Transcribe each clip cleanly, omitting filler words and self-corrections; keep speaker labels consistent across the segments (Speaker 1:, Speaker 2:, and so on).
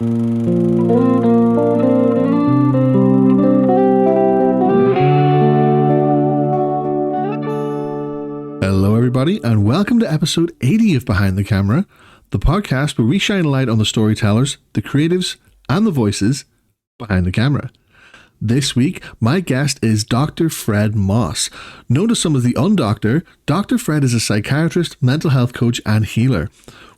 Speaker 1: Hello, everybody, and welcome to episode 80 of Behind the Camera, the podcast where we shine a light on the storytellers, the creatives, and the voices behind the camera. This week, my guest is Dr. Fred Moss. Known to some as the Undoctor, Dr. Fred is a psychiatrist, mental health coach, and healer.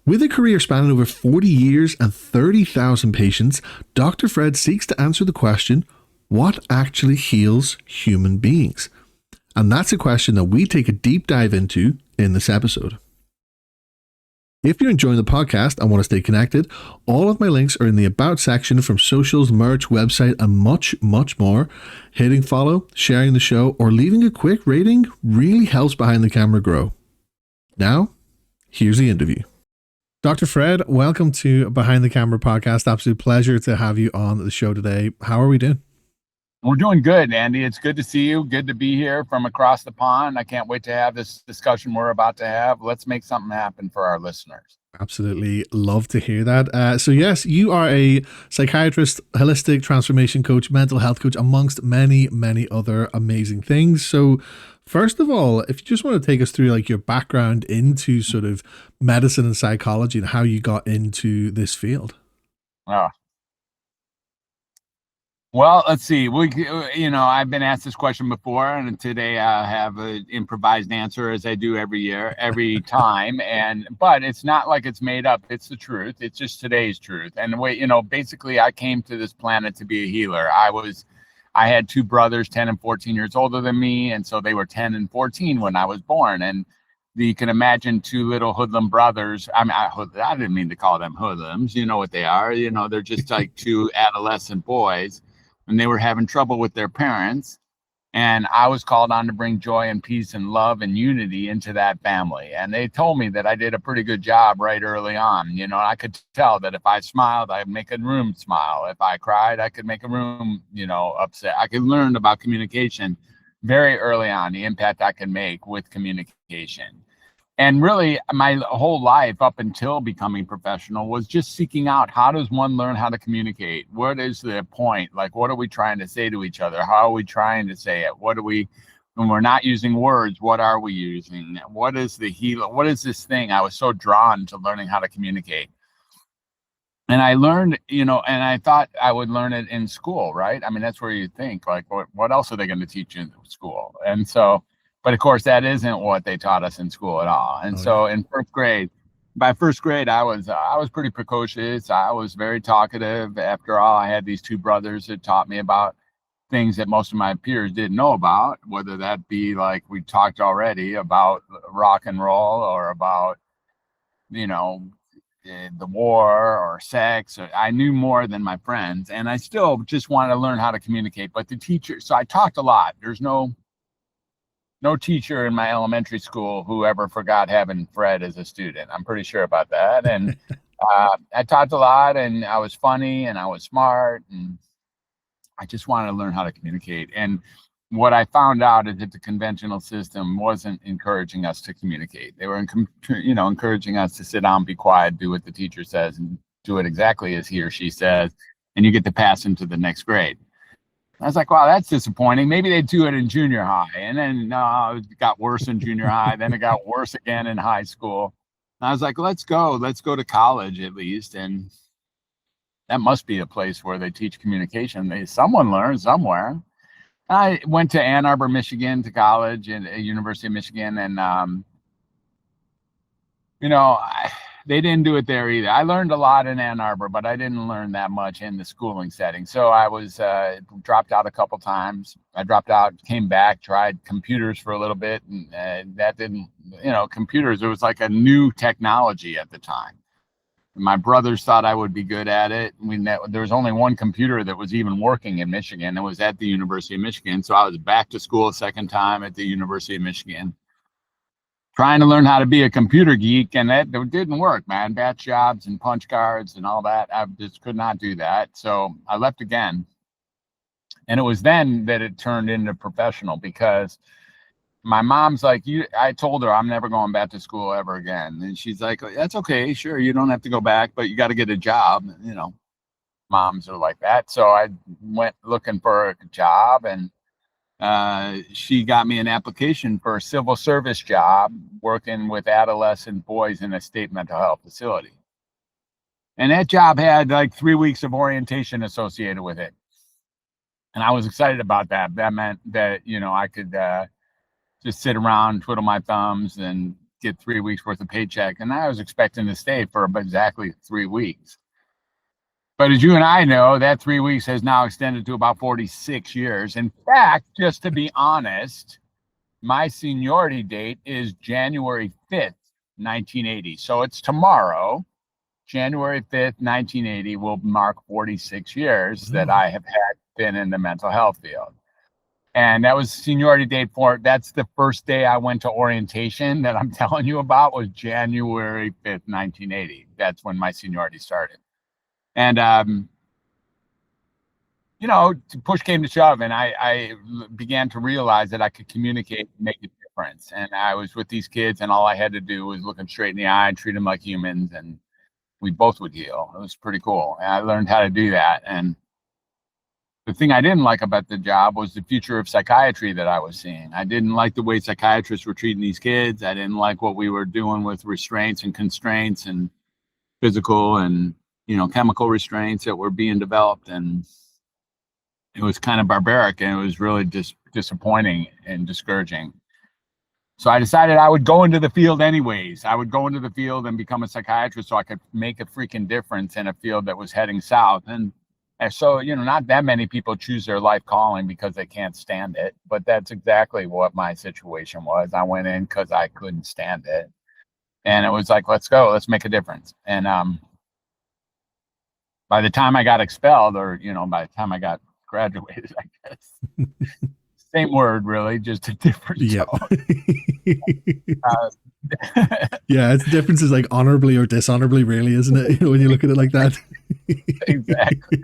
Speaker 1: With a career spanning over 40 years and 30,000 patients, Dr. Fred seeks to answer the question, what actually heals human beings? And that's a question that we take a deep dive into in this episode. If you're enjoying the podcast and want to stay connected, all of my links are in the About section from socials, merch, website, and much, much more. Hitting follow, sharing the show, or leaving a quick rating really helps Behind the Camera grow. Now, here's the interview. Dr. Fred, welcome to Behind the Camera podcast. Absolute pleasure to have you on the show today. How are we doing?
Speaker 2: We're doing good, Andy. It's good to see you. Good to be here from across the pond. I can't wait to have this discussion we're about to have. Let's make something happen for our listeners.
Speaker 1: Absolutely love to hear that. So yes, you are a psychiatrist, holistic transformation coach, mental health coach, amongst many, many other amazing things. So first of all, if you just want to take us through like your background into sort of medicine and psychology and how you got into this field.
Speaker 2: Oh. Well, let's see. I've been asked this question before, and today I have an improvised answer, as I do every time. But it's not like it's made up. It's the truth. It's just today's truth. And the way, basically, I came to this planet to be a healer. I had two brothers, 10 and 14 years older than me, and so they were 10 and 14 when I was born. And you can imagine two little hoodlum brothers. I mean, I didn't mean to call them hoodlums. You know what they are. They're just like two adolescent boys. And they were having trouble with their parents. And I was called on to bring joy and peace and love and unity into that family. And they told me that I did a pretty good job right early on. I could tell that if I smiled, I'd make a room smile. If I cried, I could make a room, upset. I could learn about communication very early on, the impact I can make with communication. And really, my whole life up until becoming professional was just seeking out, how does one learn how to communicate? What is the point? Like, what are we trying to say to each other? How are we trying to say it? When we're not using words, what are we using? What is the healer? What is this thing? I was so drawn to learning how to communicate. And I learned, and I thought I would learn it in school, right? I mean, that's where you think, like, what else are they going to teach you in school? And so, but of course, that isn't what they taught us in school at all. And so in by first grade, I was pretty precocious. I was very talkative. After all, I had these two brothers that taught me about things that most of my peers didn't know about, whether that be like we talked already about rock and roll or about, the war or sex. I knew more than my friends, and I still just wanted to learn how to communicate. But the teacher, so I talked a lot. There's no teacher in my elementary school who ever forgot having Fred as a student. I'm pretty sure about that. And I talked a lot, and I was funny, and I was smart, and I just wanted to learn how to communicate. And what I found out is that the conventional system wasn't encouraging us to communicate. They were, encouraging us to sit down, be quiet, do what the teacher says, and do it exactly as he or she says, and you get to pass into the next grade. I was like, wow, that's disappointing. Maybe they'd do it in junior high. And then it got worse in junior high. Then it got worse again in high school. And I was like, let's go to college at least. And that must be a place where they teach communication. Someone learns somewhere. I went to Ann Arbor, Michigan to college at University of Michigan. And, they didn't do it there either. I learned a lot in Ann Arbor, but I didn't learn that much in the schooling setting. So I was dropped out a couple times. I dropped out, came back, tried computers for a little bit, and that didn't, computers, it was like a new technology at the time. My brothers thought I would be good at it. There was only one computer that was even working in Michigan. It was at the University of Michigan. So I was back to school a second time at the University of Michigan, trying to learn how to be a computer geek, and that didn't work, man. Batch jobs and punch cards and all that. I just could not do that. So I left again. And it was then that it turned into professional, because my mom's like, I told her I'm never going back to school ever again. And she's like, that's okay, sure, you don't have to go back, but you got to get a job, moms are like that. So I went looking for a job, and she got me an application for a civil service job working with adolescent boys in a state mental health facility. And that job had like 3 weeks of orientation associated with it. And I was excited about that. That meant that, I could just sit around, twiddle my thumbs, and get 3 weeks worth of paycheck. And I was expecting to stay for exactly 3 weeks. But as you and I know, that 3 weeks has now extended to about 46 years. In fact, just to be honest, my seniority date is January 5th, 1980. So it's tomorrow, January 5th, 1980 will mark 46 years that I have been in the mental health field. And that was seniority date for, that's the first day I went to orientation that I'm telling you about, was January 5th, 1980. That's when my seniority started. And, push came to shove, and I began to realize that I could communicate and make a difference. And I was with these kids, and all I had to do was look them straight in the eye and treat them like humans, and we both would heal. It was pretty cool. And I learned how to do that. And the thing I didn't like about the job was the future of psychiatry that I was seeing. I didn't like the way psychiatrists were treating these kids. I didn't like what we were doing with restraints and constraints and physical and, chemical restraints that were being developed. And it was kind of barbaric, and it was really disappointing and discouraging. So I decided I would go into the field anyways. I would go into the field and become a psychiatrist so I could make a freaking difference in a field that was heading south. And so, not that many people choose their life calling because they can't stand it. But that's exactly what my situation was. I went in because I couldn't stand it. And it was like, let's go, let's make a difference. And by the time I got expelled, or, by the time I got graduated, I guess. Same word, really, just a different tone.
Speaker 1: Yeah, the difference is like honorably or dishonorably, really, isn't it? When you look at it like that.
Speaker 2: Exactly.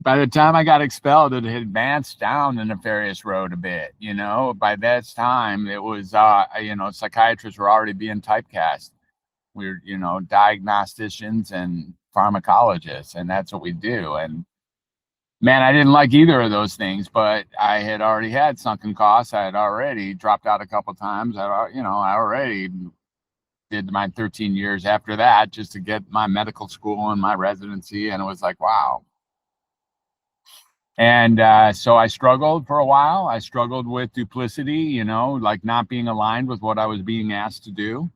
Speaker 2: By the time I got expelled, it had advanced down the nefarious road a bit. By that time, it was, psychiatrists were already being typecast. We're, diagnosticians and pharmacologists, and that's what we do. And man, I didn't like either of those things, but I had already had sunken costs. I had already dropped out a couple of times. I already did my 13 years after that just to get my medical school and my residency. And it was like, wow. And so I struggled for a while. I struggled with duplicity, like not being aligned with what I was being asked to do.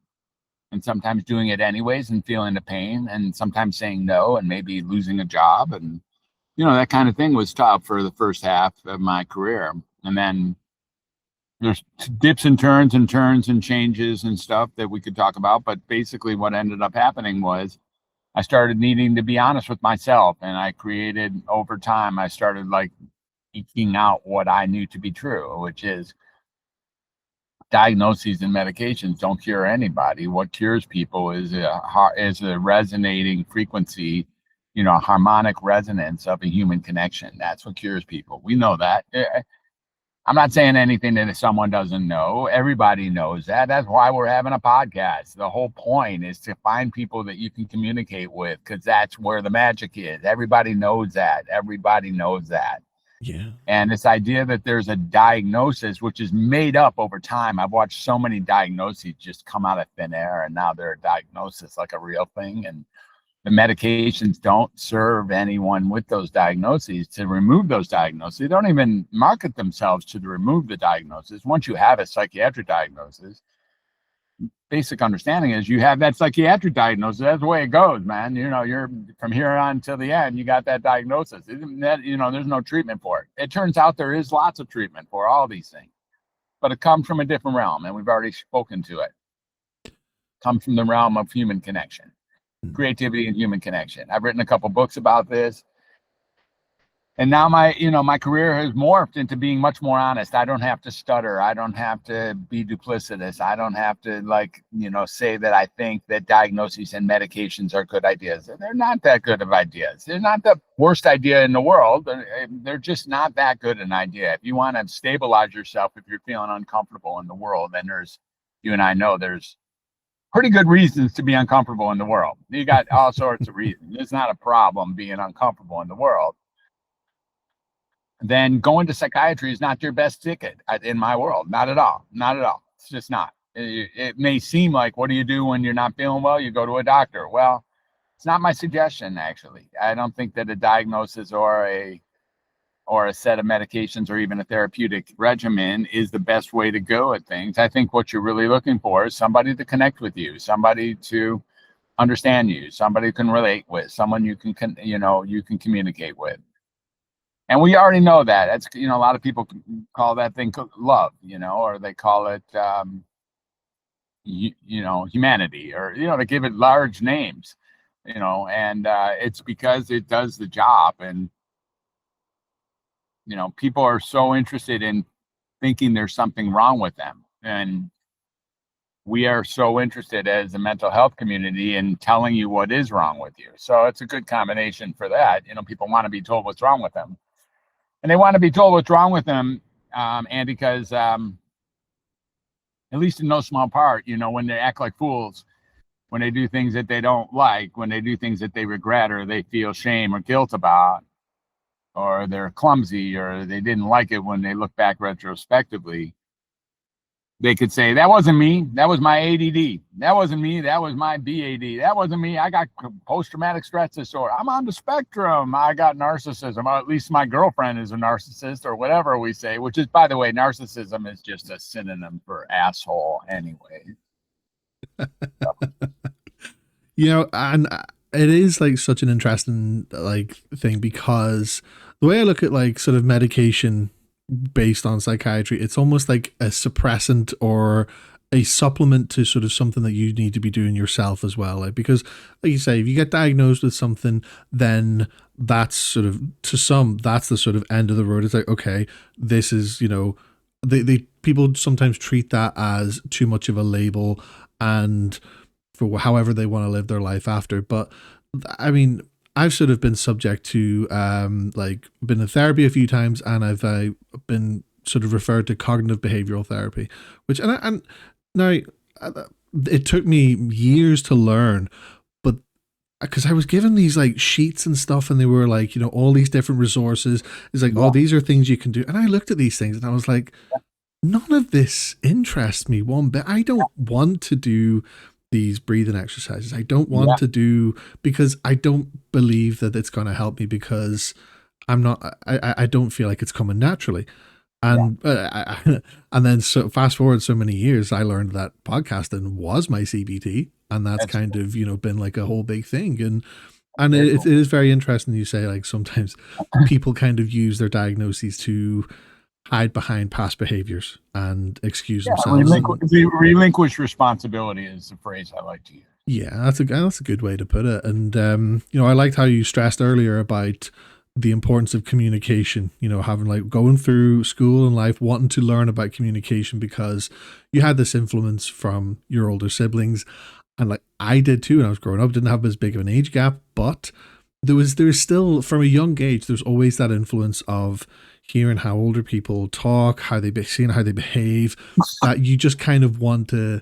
Speaker 2: And sometimes doing it anyways and feeling the pain, and sometimes saying no and maybe losing a job. And that kind of thing was tough for the first half of my career. And then there's dips and turns and changes and stuff that we could talk about. But basically what ended up happening was I started needing to be honest with myself. And I created, over time, I started like eking out what I knew to be true, which is diagnoses and medications don't cure anybody. What cures people is a resonating frequency, harmonic resonance of a human connection. That's what cures people. We know that. I'm not saying anything that someone doesn't know. Everybody knows that. That's why we're having a podcast. The whole point is to find people that you can communicate with, because that's where the magic is. Everybody knows that. Everybody knows that.
Speaker 1: Yeah.
Speaker 2: And this idea that there's a diagnosis, which is made up over time. I've watched so many diagnoses just come out of thin air, and now they're a diagnosis, like a real thing. And the medications don't serve anyone with those diagnoses to remove those diagnoses. They don't even market themselves to remove the diagnosis. Once you have a psychiatric diagnosis, basic understanding is you have that psychiatric diagnosis. That's the way it goes, man. You're from here on till the end, you got that diagnosis. Isn't that, there's no treatment for it. It turns out there is lots of treatment for all these things, but it comes from a different realm, and we've already spoken to it. It comes from the realm of human connection, creativity and human connection. I've written a couple books about this. And now my career has morphed into being much more honest. I don't have to stutter. I don't have to be duplicitous. I don't have to say that I think that diagnoses and medications are good ideas. They're not that good of ideas. They're not the worst idea in the world. They're just not that good an idea. If you want to stabilize yourself, if you're feeling uncomfortable in the world, then you and I know there's pretty good reasons to be uncomfortable in the world. You got all sorts of reasons. It's not a problem being uncomfortable in the world. Then going to psychiatry is not your best ticket in my world. Not at all. Not at all. It's just not. It may seem like, what do you do when you're not feeling well? You go to a doctor. Well, it's not my suggestion, actually. I don't think that a diagnosis or a set of medications or even a therapeutic regimen is the best way to go at things. I think what you're really looking for is somebody to connect with you, somebody to understand you, somebody you can relate with, someone you can communicate with. And we already know that. That's, a lot of people call that thing love, or they call it, humanity, or, they give it large names, and it's because it does the job. And, people are so interested in thinking there's something wrong with them. And we are so interested as a mental health community in telling you what is wrong with you. So it's a good combination for that. People want to be told what's wrong with them. And they want to be told what's wrong with them, and because, at least in no small part, when they act like fools, when they do things that they don't like, when they do things that they regret or they feel shame or guilt about, or they're clumsy, or they didn't like it when they look back retrospectively, they could say, that wasn't me. That was my ADD. That wasn't me. That was my BAD. That wasn't me. I got post-traumatic stress disorder. I'm on the spectrum. I got narcissism. Or at least my girlfriend is a narcissist, or whatever we say, which is, by the way, narcissism is just a synonym for asshole anyway.
Speaker 1: And it is like such an interesting thing, because the way I look at sort of medication based on psychiatry, it's almost like a suppressant or a supplement to sort of something that you need to be doing yourself as well. Because like you say, if you get diagnosed with something, then that's sort of, to some, that's the sort of end of the road. It's like, okay, this is, they people sometimes treat that as too much of a label, and for however they want to live their life after. But I mean, I've sort of been subject to been in therapy a few times, and I've been sort of referred to cognitive behavioral therapy, which and now it took me years to learn, but because I was given these sheets and stuff, and they were all these different resources. It's like, oh, these are things you can do, and I looked at these things and I was like, none of this interests me one bit. I don't want to do these breathing exercises. I don't want to do, because I don't believe that it's going to help me, because I don't feel like it's coming naturally. And and then so fast forward so many years, I learned that podcasting was my CBT, and that's kind of been like a whole big thing. And it is very interesting. You say sometimes people kind of use their diagnoses to hide behind past behaviors and excuse themselves.
Speaker 2: Relinquish responsibility is the phrase I like to use.
Speaker 1: Yeah, that's a good way to put it. And I liked how you stressed earlier about the importance of communication. Having going through school and life, wanting to learn about communication, because you had this influence from your older siblings, and I did too. When I was growing up, didn't have as big of an age gap, but there's still, from a young age, there's always that influence of hearing how older people talk, seeing how they behave, that you just kind of want to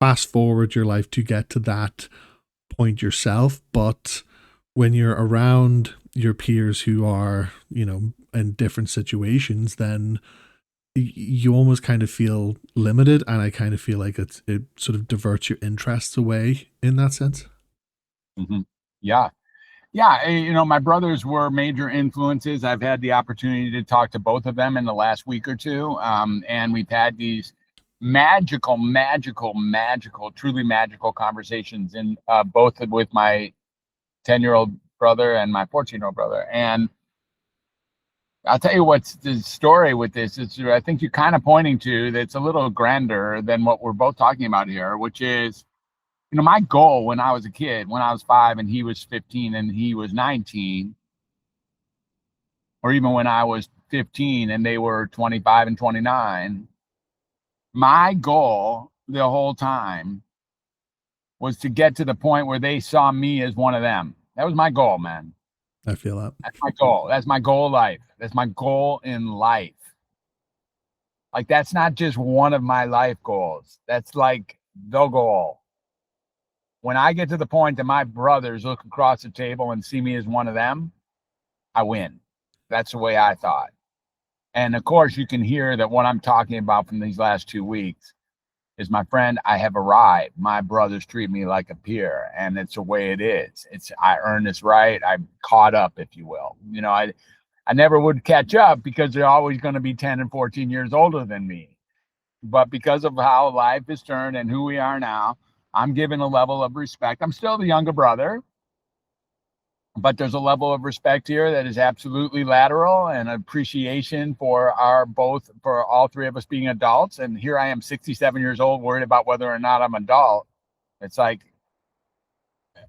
Speaker 1: fast forward your life to get to that point yourself. But when you're around your peers who are, in different situations, then you almost kind of feel limited. And I kind of feel like it sort of diverts your interests away in that sense.
Speaker 2: Mm-hmm. Yeah. Yeah, my brothers were major influences. I've had the opportunity to talk to both of them in the last week or two, and we've had these magical, truly magical conversations, in both with my 10-year-old brother and my 14-year-old brother. And I'll tell you what's the story with this is, I think you're kind of pointing to, that's a little grander than what we're both talking about here, which is, my goal when I was a kid, when I was 5 and he was 15 and he was 19, or even when I was 15 and they were 25 and 29, my goal the whole time was to get to the point where they saw me as one of them. That was my goal, man.
Speaker 1: I feel that.
Speaker 2: That's my goal. That's my goal in life. That's my goal in life. That's not just one of my life goals. That's the goal. When I get to the point that my brothers look across the table and see me as one of them, I win. That's the way I thought. And of course, you can hear that what I'm talking about from these last 2 weeks is, my friend, I have arrived. My brothers treat me like a peer, and it's the way it is. I earned this right. I'm caught up, if you will. I never would catch up because they're always going to be 10 and 14 years older than me. But because of how life is turned and who we are now, I'm given a level of respect. I'm still the younger brother, but there's a level of respect here that is absolutely lateral, and appreciation for all three of us being adults. And here I am, 67 years old, worried about whether or not I'm adult. It's like,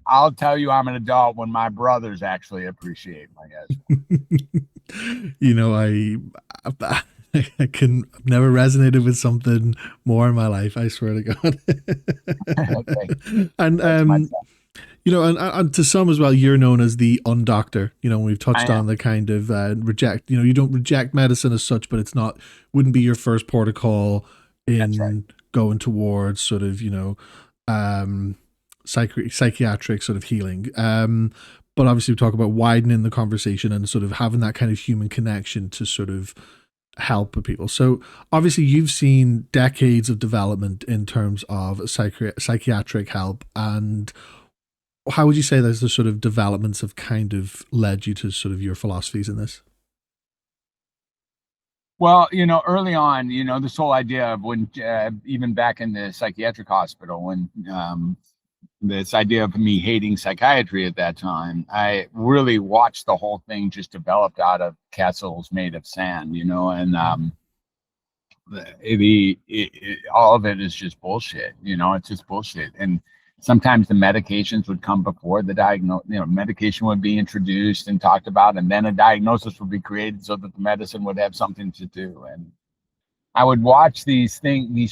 Speaker 2: I'll tell you I'm an adult when my brothers actually appreciate my guys.
Speaker 1: I've never resonated with something more in my life. I swear to God.
Speaker 2: Okay.
Speaker 1: And and to some as well, you're known as the Undoctor. We've touched on the kind of reject. You don't reject medicine as such, but wouldn't be your first protocol in going towards sort of psychiatric sort of healing. But obviously we talk about widening the conversation and sort of having that kind of human connection to sort of help people. So obviously you've seen decades of development in terms of psychiatric help, and how would you say those the sort of developments have kind of led you to sort of your philosophies in this?
Speaker 2: Well, early on, this whole idea of when, even back in the psychiatric hospital, when this idea of me hating psychiatry at that time, I really watched the whole thing just developed out of castles made of sand, and all of it is just bullshit. It's just bullshit. And sometimes the medications would come before the diagnosis. Medication would be introduced and talked about, and then a diagnosis would be created so that the medicine would have something to do. And I would watch these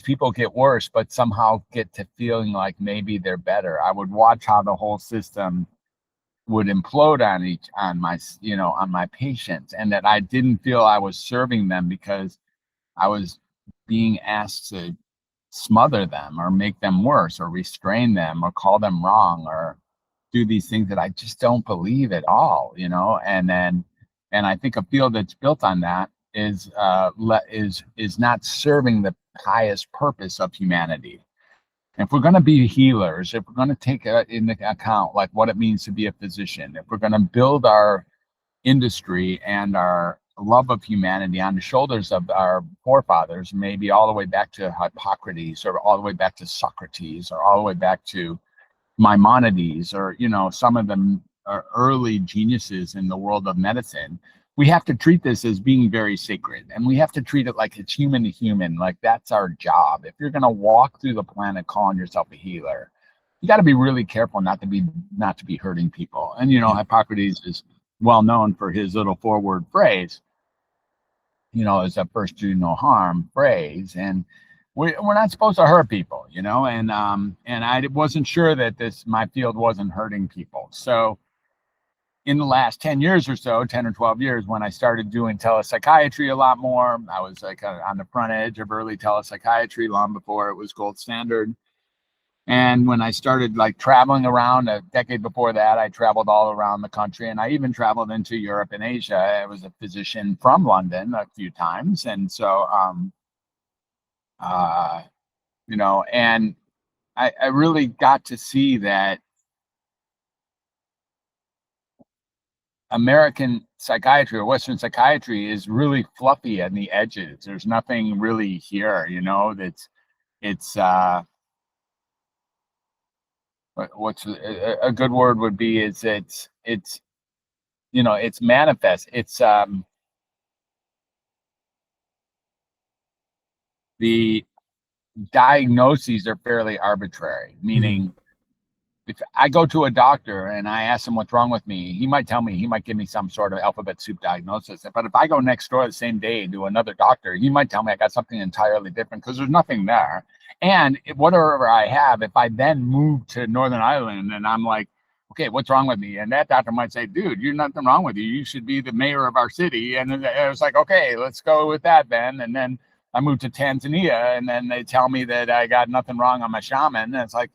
Speaker 2: people get worse, but somehow get to feeling like maybe they're better. I would watch how the whole system would implode on my patients, and that I didn't feel I was serving them because I was being asked to smother them or make them worse or restrain them or call them wrong or do these things that I just don't believe at all, and I think a field that's built on that is not serving the highest purpose of humanity. If we're going to be healers, if we're going to take into account like what it means to be a physician, if we're going to build our industry and our love of humanity on the shoulders of our forefathers, maybe all the way back to Hippocrates, or all the way back to Socrates, or all the way back to Maimonides, or some of the early geniuses in the world of medicine, we have to treat this as being very sacred, and we have to treat it like it's human to human, like that's our job. If you're going to walk through the planet calling yourself a healer, you got to be really careful not to be hurting people. And Hippocrates is well known for his little forward phrase, is a first do no harm phrase, and we're not supposed to hurt people, and I wasn't sure that my field wasn't hurting people. So in the last 10 years or so, 10 or 12 years, when I started doing telepsychiatry a lot more, I was like on the front edge of early telepsychiatry long before it was gold standard. And when I started like traveling around a decade before that, I traveled all around the country, and I even traveled into Europe and Asia. I was a physician from London a few times. And so, and I really got to see that American psychiatry or Western psychiatry is really fluffy on the edges. There's nothing really here, it's what's a good word would be is it's manifest. It's the diagnoses are fairly arbitrary, meaning if I go to a doctor and I ask him what's wrong with me, he might give me some sort of alphabet soup diagnosis. But if I go next door the same day to another doctor, he might tell me I got something entirely different because there's nothing there. And whatever I have, if I then move to Northern Ireland and I'm like, okay, what's wrong with me? And that doctor might say, dude, you're nothing wrong with you. You should be the mayor of our city. And I was like, okay, let's go with that then. And then I moved to Tanzania, and then they tell me that I got nothing wrong on my shaman. And it's like,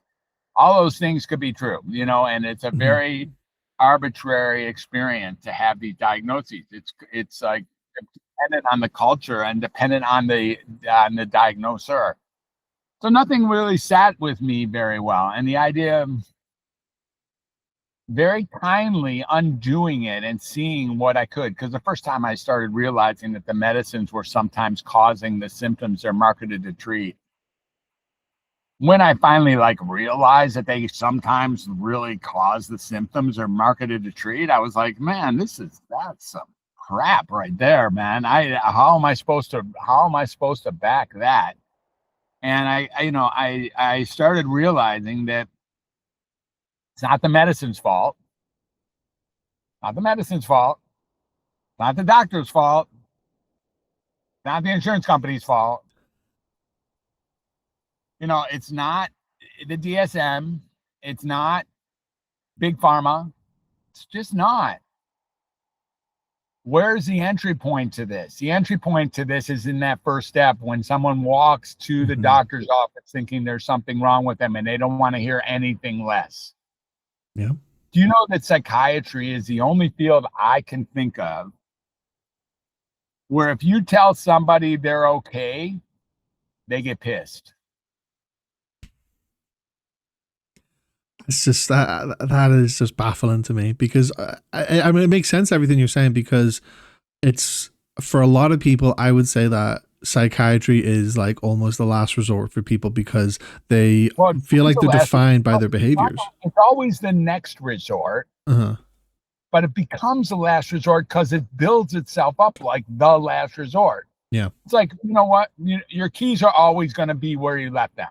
Speaker 2: All those things could be true, and it's a very arbitrary experience to have these diagnoses. It's like dependent on the culture and dependent on the diagnoser. So nothing really sat with me very well. And the idea of very kindly undoing it and seeing what I could, because the first time I started realizing that the medicines were sometimes causing the symptoms they're marketed to treat, when I finally realized that they sometimes really cause the symptoms they're marketed to treat, I was like, man, that's some crap right there, man. How am I supposed to back that? And I started realizing that it's not the medicine's fault, not the medicine's fault, not the doctor's fault, not the insurance company's fault. It's not the DSM. It's not big pharma. It's just not. Where's the entry point to this? The entry point to this is in that first step when someone walks to the doctor's office thinking there's something wrong with them and they don't want to hear anything less.
Speaker 1: Yeah.
Speaker 2: Do you know that psychiatry is the only field I can think of where if you tell somebody they're okay, they get pissed?
Speaker 1: It's just that is just baffling to me, because I mean, it makes sense, everything you're saying, because it's, for a lot of people, I would say that psychiatry is almost the last resort for people, because they feel like they're defined by their behaviors.
Speaker 2: It's always the next resort, but it becomes the last resort because it builds itself up like the last resort.
Speaker 1: Yeah.
Speaker 2: It's like, you know what? Your keys are always going to be where you left them.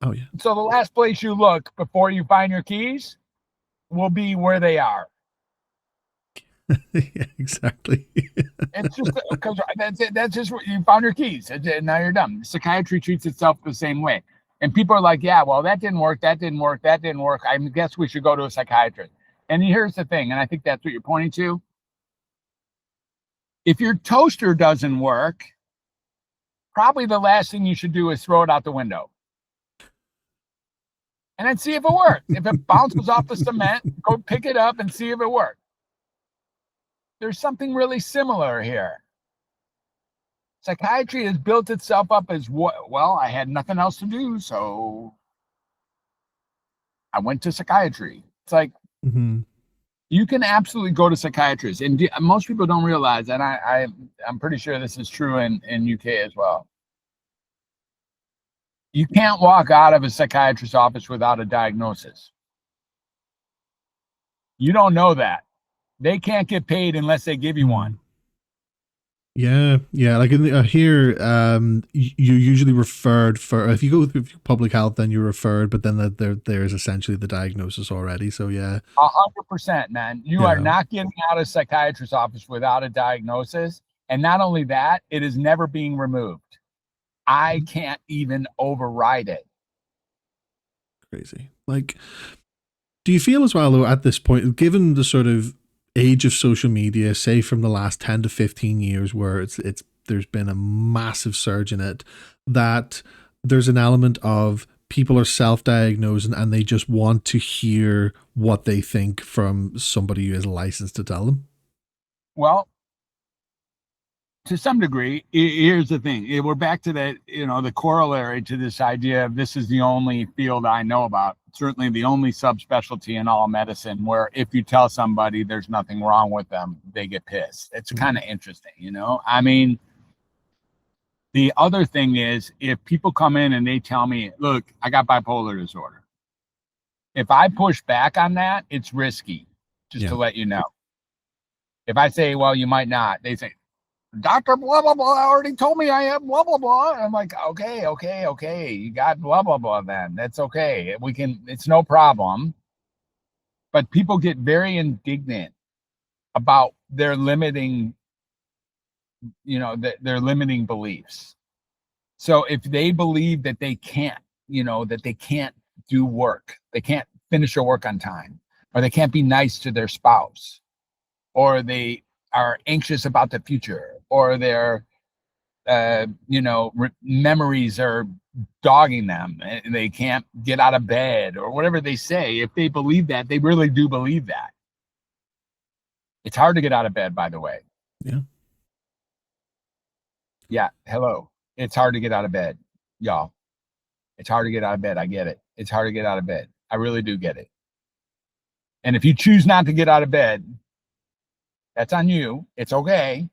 Speaker 1: Oh, yeah.
Speaker 2: So the last place you look before you find your keys will be where they are.
Speaker 1: Yeah, exactly.
Speaker 2: It's just because that's just what you found your keys, and now you're done. Psychiatry treats itself the same way. And people are like, yeah, well, that didn't work. I guess we should go to a psychiatrist. And here's the thing, and I think that's what you're pointing to. If your toaster doesn't work, probably the last thing you should do is throw it out the window. And then see if it works. If it bounces off the cement, go pick it up and see if it works. There's something really similar here. Psychiatry has built itself up as well, I had nothing else to do, so I went to psychiatry. It's like, you can absolutely go to psychiatrists. And most people don't realize, and I'm pretty sure this is true in UK as well. You can't walk out of a psychiatrist's office without a diagnosis. You don't know that. They can't get paid unless they give you one.
Speaker 1: Yeah. Like here, you're usually referred for. If you go through public health, then you're referred, but then there's essentially the diagnosis already. So yeah,
Speaker 2: 100%, man. You are not getting out of psychiatrist's office without a diagnosis, and not only that, it is never being removed. I can't even override it.
Speaker 1: Crazy. Do you feel as well, though, at this point, given the sort of age of social media, say from the last 10 to 15 years, where there's been a massive surge in it, that there's an element of people are self-diagnosing and they just want to hear what they think from somebody who is licensed to tell them?
Speaker 2: Well, to some degree, here's the thing. We're back to that, the corollary to this idea of this is the only field I know about, certainly the only subspecialty in all medicine where if you tell somebody there's nothing wrong with them, they get pissed. It's kind of interesting, I mean, the other thing is if people come in and they tell me, look, I got bipolar disorder. If I push back on that, it's risky, just to let you know. If I say, well, you might not, they say, Dr. blah, blah, blah already told me I have blah, blah, blah. I'm like, okay. You got blah, blah, blah then. That's okay. It's no problem. But people get very indignant about their limiting, their limiting beliefs. So if they believe that they can't, that they can't do work, they can't finish their work on time, or they can't be nice to their spouse, or they are anxious about the future, or they're memories are dogging them and they can't get out of bed or whatever they say. If they believe that, they really do believe that. It's hard to get out of bed, by the way.
Speaker 1: Yeah.
Speaker 2: Yeah. Hello. It's hard to get out of bed, y'all. It's hard to get out of bed. I get it. It's hard to get out of bed. I really do get it. And if you choose not to get out of bed, that's on you. It's okay.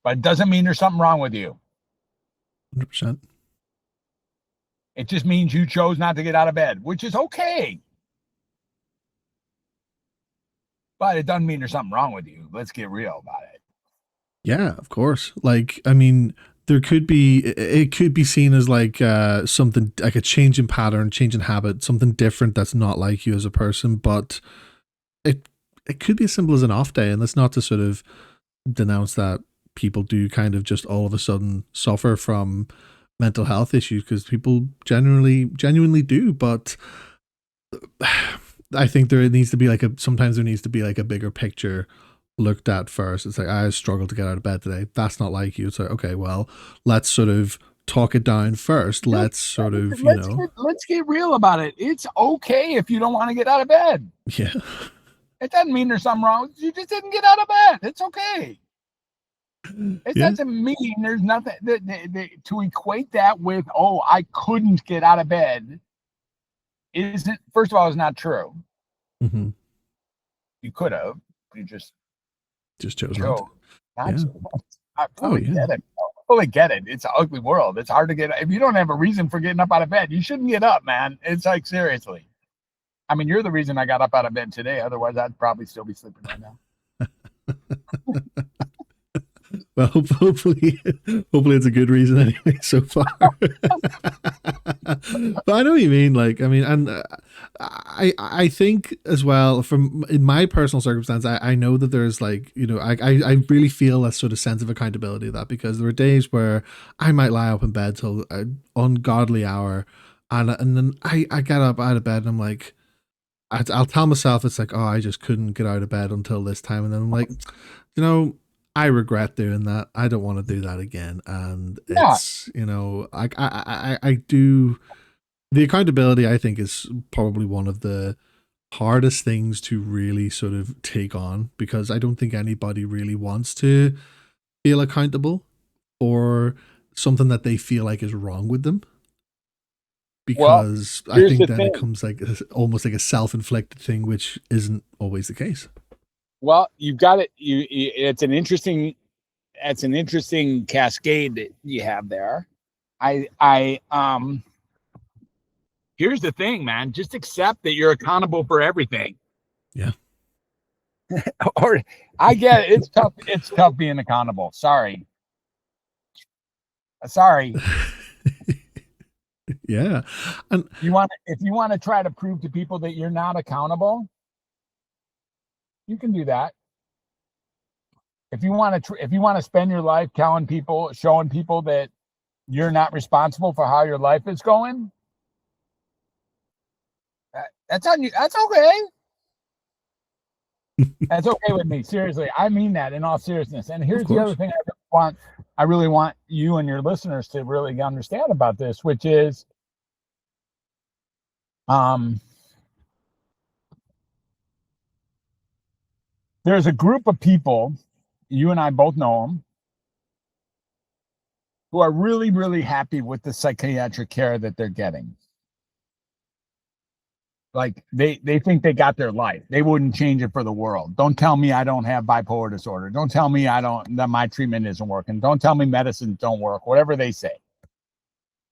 Speaker 2: But it doesn't mean there's something wrong with you.
Speaker 1: 100%.
Speaker 2: It just means you chose not to get out of bed, which is okay. But it doesn't mean there's something wrong with you. Let's get real about it.
Speaker 1: Yeah, of course. Like, I mean, it could be seen as like something like a change in pattern, change in habit, something different that's not like you as a person. But it could be as simple as an off day. And that's not to sort of denounce that people do kind of just all of a sudden suffer from mental health issues, because people genuinely do. But I think there needs to be sometimes there needs to be like a bigger picture looked at first. It's like, I struggled to get out of bed today. That's not like you. It's like, okay, well, let's sort of talk it down first. Let's
Speaker 2: get real about it. It's okay if you don't want to get out of bed.
Speaker 1: Yeah.
Speaker 2: It doesn't mean there's something wrong. You just didn't get out of bed. It's okay. It doesn't mean there's nothing to equate that with, oh, I couldn't get out of bed. Isn't, first of all, it's not true.
Speaker 1: Mm-hmm.
Speaker 2: You could have. You just
Speaker 1: chose not
Speaker 2: to. I fully get it. I fully get it. It's an ugly world. It's hard to get. If you don't have a reason for getting up out of bed, you shouldn't get up, man. It's like, seriously. I mean, you're the reason I got up out of bed today. Otherwise, I'd probably still be sleeping right now.
Speaker 1: Well, hopefully it's a good reason anyway so far. But I know what you mean. Like, I mean, and I think as well, from in my personal circumstance, I know that there's like, I really feel a sort of sense of accountability of that, because there are days where I might lie up in bed till an ungodly hour, and then I get up out of bed and I'm like, I'll tell myself, it's like, oh, I just couldn't get out of bed until this time, and then I'm like, I regret doing that. I don't want to do that again. And it's, I do. The accountability, I think, is probably one of the hardest things to really sort of take on, because I don't think anybody really wants to feel accountable for something that they feel like is wrong with them. Because I think then it comes like almost like a self-inflicted thing, which isn't always the case.
Speaker 2: Well, you've got it. It's an interesting cascade that you have there. Here's the thing, man. Just accept that you're accountable for everything.
Speaker 1: Yeah.
Speaker 2: Or I get it. It's tough. It's tough being accountable. Sorry.
Speaker 1: Yeah. And
Speaker 2: if you want to try to prove to people that you're not accountable, you can do that. If you want to spend your life showing people that you're not responsible for how your life is going, that's on you. That's okay. That's okay with me. Seriously, I mean that in all seriousness. And here's the other thing I really want you and your listeners to really understand about this, which is, there's a group of people, you and I both know them, who are really, really happy with the psychiatric care that they're getting. Like they think they got their life. They wouldn't change it for the world. Don't tell me I don't have bipolar disorder. Don't tell me that my treatment isn't working. Don't tell me medicines don't work. Whatever they say.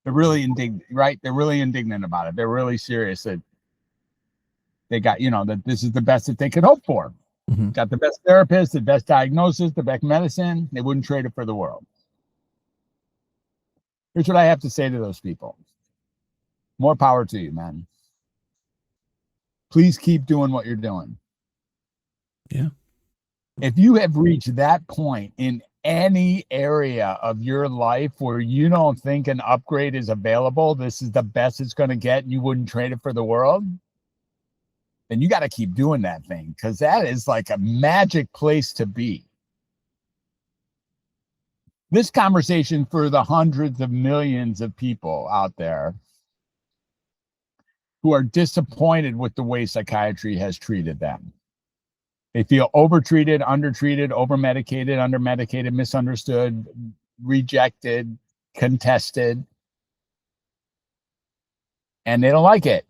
Speaker 2: They're really indignant, right? They're really indignant about it. They're really serious that they got, that this is the best that they could hope for.
Speaker 1: Mm-hmm.
Speaker 2: Got the best therapist, the best diagnosis, the best medicine. They wouldn't trade it for the world. Here's what I have to say to those people. More power to you, man. Please keep doing what you're doing.
Speaker 1: Yeah.
Speaker 2: If you have reached that point in any area of your life where you don't think an upgrade is available, this is the best it's going to get, and you wouldn't trade it for the world, then you got to keep doing that thing, because that is like a magic place to be. This conversation for the hundreds of millions of people out there who are disappointed with the way psychiatry has treated them. They feel overtreated, undertreated, overmedicated, undermedicated, misunderstood, rejected, contested, and they don't like it.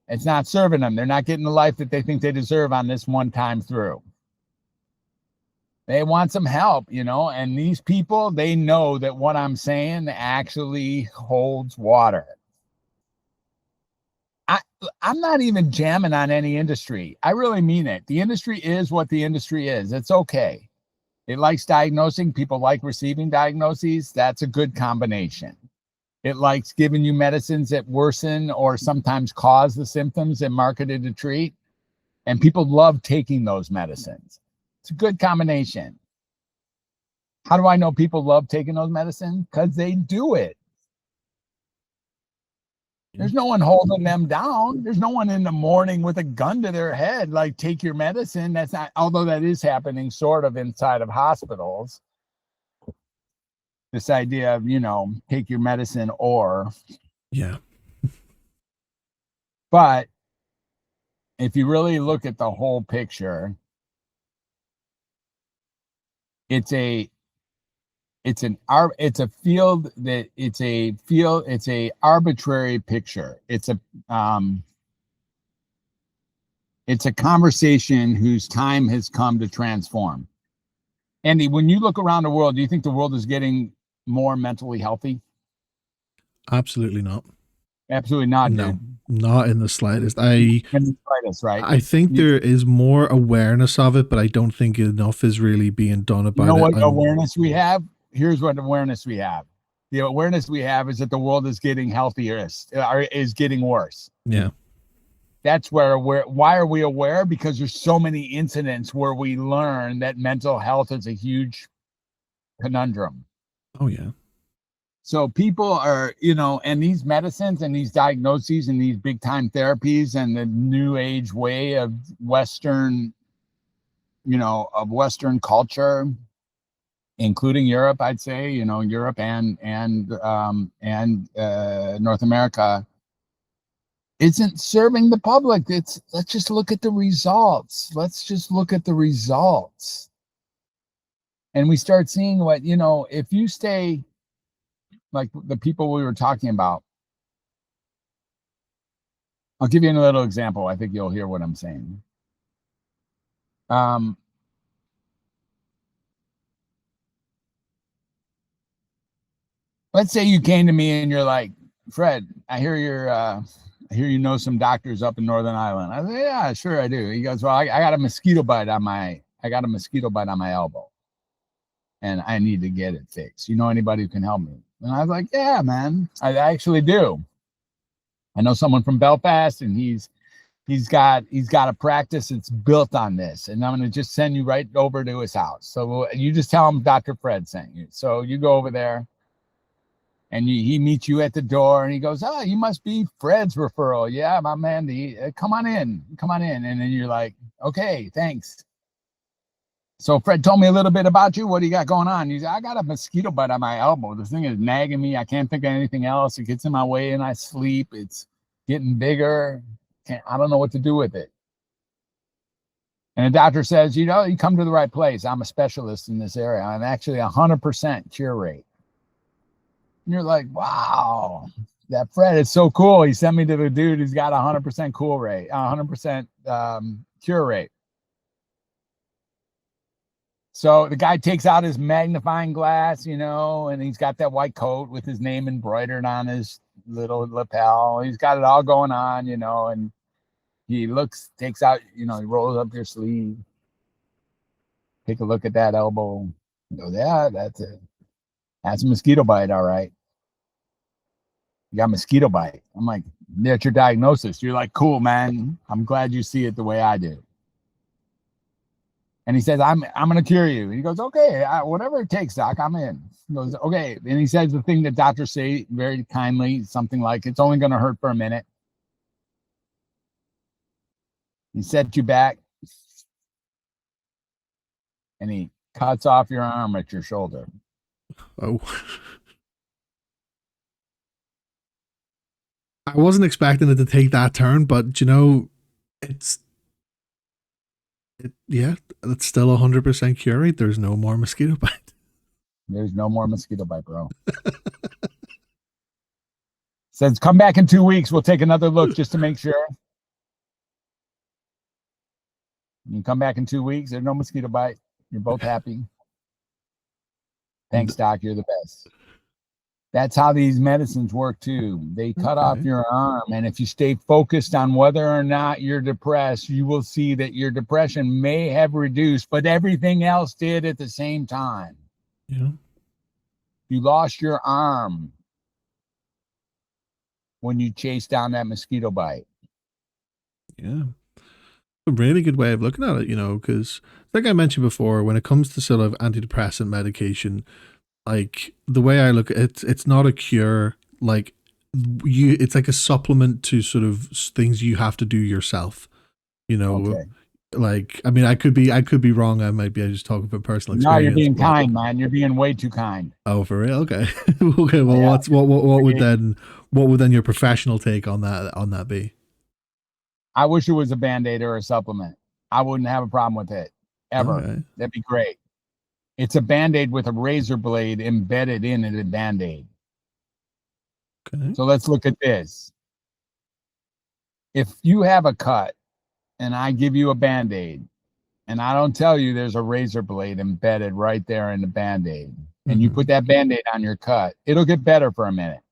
Speaker 2: It's not serving them. They're not getting the life that they think they deserve on this one time through. They want some help, and these people, they know that what I'm saying actually holds water. I'm not even jamming on any industry. I really mean it. The industry is what the industry is. It's okay. It likes diagnosing. People like receiving diagnoses. That's a good combination. It likes giving you medicines that worsen or sometimes cause the symptoms and marketed to treat. And people love taking those medicines. It's a good combination. How do I know people love taking those medicines? Because they do it. There's no one holding them down. There's no one in the morning with a gun to their head, like, take your medicine. That's not, although that is happening sort of inside of hospitals. This idea of, take your medicine or.
Speaker 1: Yeah.
Speaker 2: But if you really look at the whole picture, it's a arbitrary picture. It's a conversation whose time has come to transform. Andy, when you look around the world, do you think the world is getting more mentally healthy?
Speaker 1: Absolutely not.
Speaker 2: Absolutely not.
Speaker 1: No,
Speaker 2: dude.
Speaker 1: not in the slightest.
Speaker 2: In the slightest, right?
Speaker 1: I think there is more awareness of it, but I don't think enough is really being done about it.
Speaker 2: You know what awareness we have? Here's what awareness we have. The awareness we have is that the world is getting healthier, is getting worse.
Speaker 1: Yeah.
Speaker 2: That's why are we aware? Because there's so many incidents where we learn that mental health is a huge conundrum.
Speaker 1: Oh, yeah.
Speaker 2: So people are, and these medicines and these diagnoses and these big time therapies and the new age way of Western, of Western culture, including Europe, I'd say, Europe and North America, isn't serving the public. Let's just look at the results. And we start seeing what, if you stay like the people we were talking about. I'll give you a little example. I think you'll hear what I'm saying. Let's say you came to me and you're like, Fred, I hear you know some doctors up in Northern Ireland. I said, yeah, sure I do. He goes, well, I got a mosquito bite on my elbow, and I need to get it fixed. You know anybody who can help me? And I was like, yeah, man, I actually do. I know someone from Belfast, and he's got a practice that's built on this, and I'm going to just send you right over to his house. So you just tell him Dr. Fred sent you. So you go over there. And he meets you at the door, and he goes, oh, you must be Fred's referral. Yeah, my man, come on in. And then you're like, okay, thanks. So Fred told me a little bit about you. What do you got going on? He's, I got a mosquito bite on my elbow. This thing is nagging me. I can't think of anything else. It gets in my way and I sleep. It's getting bigger. I don't know what to do with it. And the doctor says, you come to the right place. I'm a specialist in this area. I'm actually 100% cure rate. And you're like, wow, that Fred is so cool. He sent me to the dude who's got 100% cool rate, 100% cure rate. So the guy takes out his magnifying glass, and he's got that white coat with his name embroidered on his little lapel. He's got it all going on, and he takes out, he rolls up your sleeve. Take a look at that elbow. He goes, yeah, that's it. That's a mosquito bite, all right. You got mosquito bite. I'm like, that's your diagnosis. You're like, cool, man. I'm glad you see it the way I do. And he says, I'm going to cure you. He goes, okay, whatever it takes, doc, I'm in. He goes, okay. And he says the thing that doctors say very kindly, something like, it's only going to hurt for a minute. He sets you back, and he cuts off your arm at your shoulder.
Speaker 1: Oh, I wasn't expecting it to take that turn, but it's yeah, it's still 100% cure rate. There's no more mosquito bite.
Speaker 2: There's no more mosquito bite, bro. Says come back in 2 weeks. We'll take another look just to make sure. You come back in 2 weeks. There's no mosquito bite. You're both happy. Thanks, Doc. You're the best. That's how these medicines work too. They cut off your arm, and if you stay focused on whether or not you're depressed, you will see that your depression may have reduced, but everything else did at the same time.
Speaker 1: Yeah.
Speaker 2: You lost your arm when you chased down that mosquito bite.
Speaker 1: Yeah. A really good way of looking at it, because like I mentioned before, when it comes to sort of antidepressant medication, like the way I look at it, it's not a cure. Like it's like a supplement to sort of things you have to do yourself.
Speaker 2: Okay.
Speaker 1: Like, I mean, I could be wrong. I just talking from personal experience.
Speaker 2: No, you're being kind, man. You're being way too kind.
Speaker 1: Oh, for real? Okay. Okay. Well, yeah. What would then your professional take on that be?
Speaker 2: I wish it was a Band-Aid or a supplement. I wouldn't have a problem with it ever. Okay. That'd be great. It's a Band-Aid with a razor blade embedded in it, a Band-Aid. Okay. So let's look at this. If you have a cut and I give you a Band-Aid and I don't tell you there's a razor blade embedded right there in the Band-Aid, and you put that Band-Aid on your cut, it'll get better for a minute.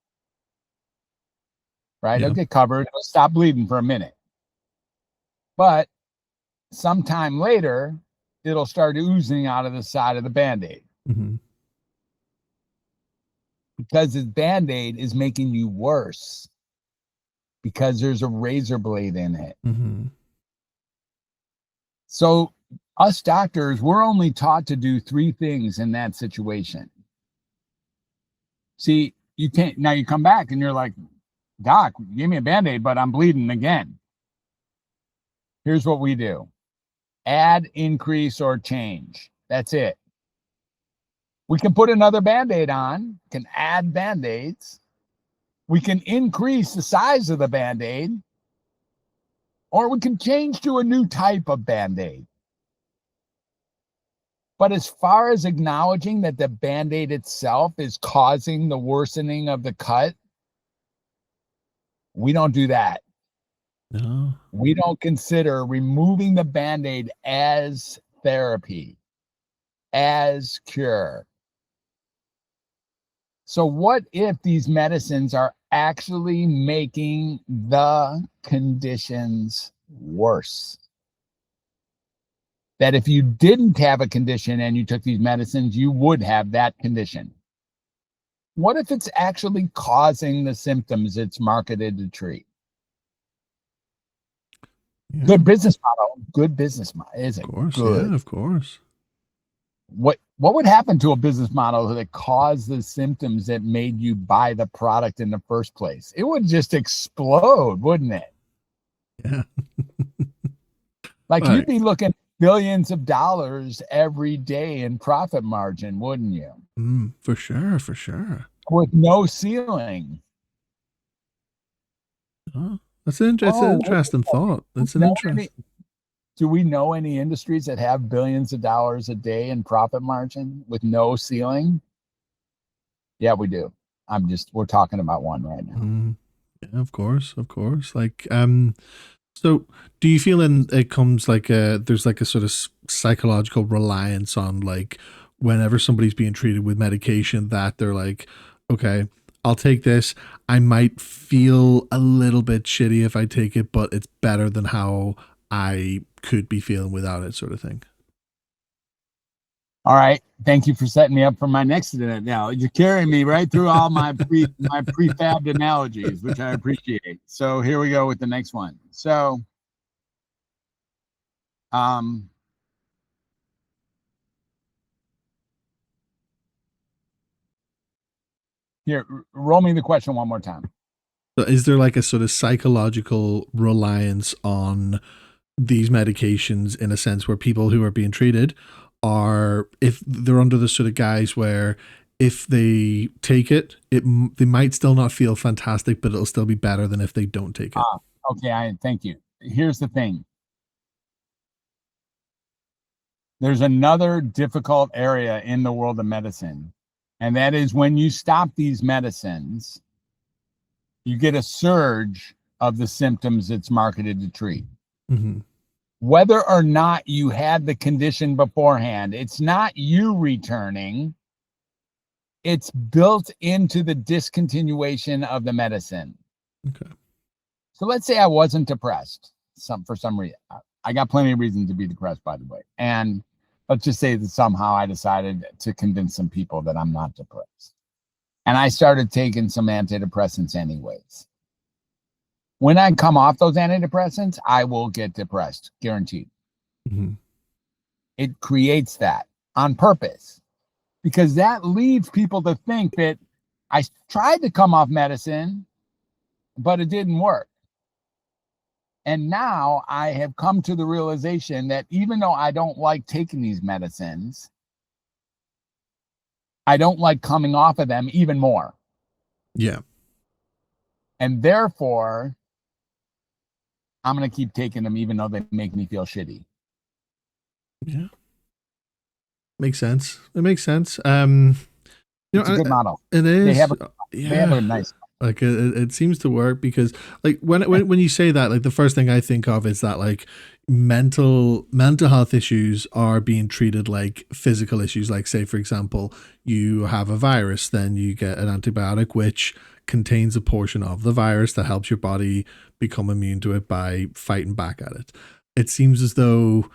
Speaker 2: Right? Yeah. It'll get covered. It'll stop bleeding for a minute. But sometime later, it'll start oozing out of the side of the Band-Aid. Mm-hmm. Because this Band-Aid is making you worse because there's a razor blade in it. Mm-hmm. So us doctors, we're only taught to do 3 things in that situation. See, you can't, now you come back and you're like, Doc, give me a Band-Aid, but I'm bleeding again. Here's what we do. Add, increase, or change. That's it. We can put another Band-Aid on, can add Band-Aids. We can increase the size of the Band-Aid, or we can change to a new type of Band-Aid. But as far as acknowledging that the Band-Aid itself is causing the worsening of the cut, we don't do that. No. We don't consider removing the Band-Aid as therapy, as cure. So what if these medicines are actually making the conditions worse? That if you didn't have a condition and you took these medicines, you would have that condition. What if it's actually causing the symptoms it's marketed to treat? Yeah. Good business model. Good business model. Is it?
Speaker 1: Of course.
Speaker 2: Good.
Speaker 1: Yeah, of course.
Speaker 2: What would happen to a business model that caused the symptoms that made you buy the product in the first place? It would just explode, wouldn't it?
Speaker 1: Yeah.
Speaker 2: Like right. You'd be looking at billions of dollars every day in profit margin, wouldn't you?
Speaker 1: For sure, for sure.
Speaker 2: With no ceiling.
Speaker 1: Oh, that's an interesting thought. That's an interesting.
Speaker 2: Do we know any industries that have billions of dollars a day in profit margin with no ceiling? Yeah, we do. We're talking about one right now.
Speaker 1: Yeah, of course. Like, so do you feel it comes like there's like a sort of psychological reliance on like whenever somebody's being treated with medication that they're like, okay, I'll take this. I might feel a little bit shitty if I take it, but it's better than how I could be feeling without it, sort of thing.
Speaker 2: All right. Thank you for setting me up for my next now. You're carrying me right through all my prefabbed analogies, which I appreciate. So here we go with the next one. So, here, roll me the question one more time.
Speaker 1: So is there like a sort of psychological reliance on these medications in a sense where people who are being treated are, if they're under the sort of guise where if they take it, they might still not feel fantastic, but it'll still be better than if they don't take it.
Speaker 2: Okay, thank you. Here's the thing. There's another difficult area in the world of medicine, and that is when you stop these medicines, you get a surge of the symptoms it's marketed to treat.
Speaker 1: Mm-hmm.
Speaker 2: Whether or not you had the condition beforehand, it's not you returning. It's built into the discontinuation of the medicine.
Speaker 1: Okay.
Speaker 2: So let's say I wasn't depressed for some reason. I got plenty of reasons to be depressed, by the way. And let's just say that somehow I decided to convince some people that I'm not depressed. And I started taking some antidepressants anyways. When I come off those antidepressants, I will get depressed, guaranteed.
Speaker 1: Mm-hmm.
Speaker 2: It creates that on purpose, because that leads people to think that I tried to come off medicine, but it didn't work. And now I have come to the realization that even though I don't like taking these medicines, I don't like coming off of them even more.
Speaker 1: Yeah.
Speaker 2: And therefore, I'm going to keep taking them even though they make me feel shitty.
Speaker 1: Yeah. Makes sense. It makes sense.
Speaker 2: It's a good model.
Speaker 1: It is.
Speaker 2: They have a nice.
Speaker 1: Like it seems to work, because like when you say that, like the first thing I think of is that like mental health issues are being treated like physical issues. Like, say for example, you have a virus, then you get an antibiotic which contains a portion of the virus that helps your body become immune to it by fighting back at it. It seems as though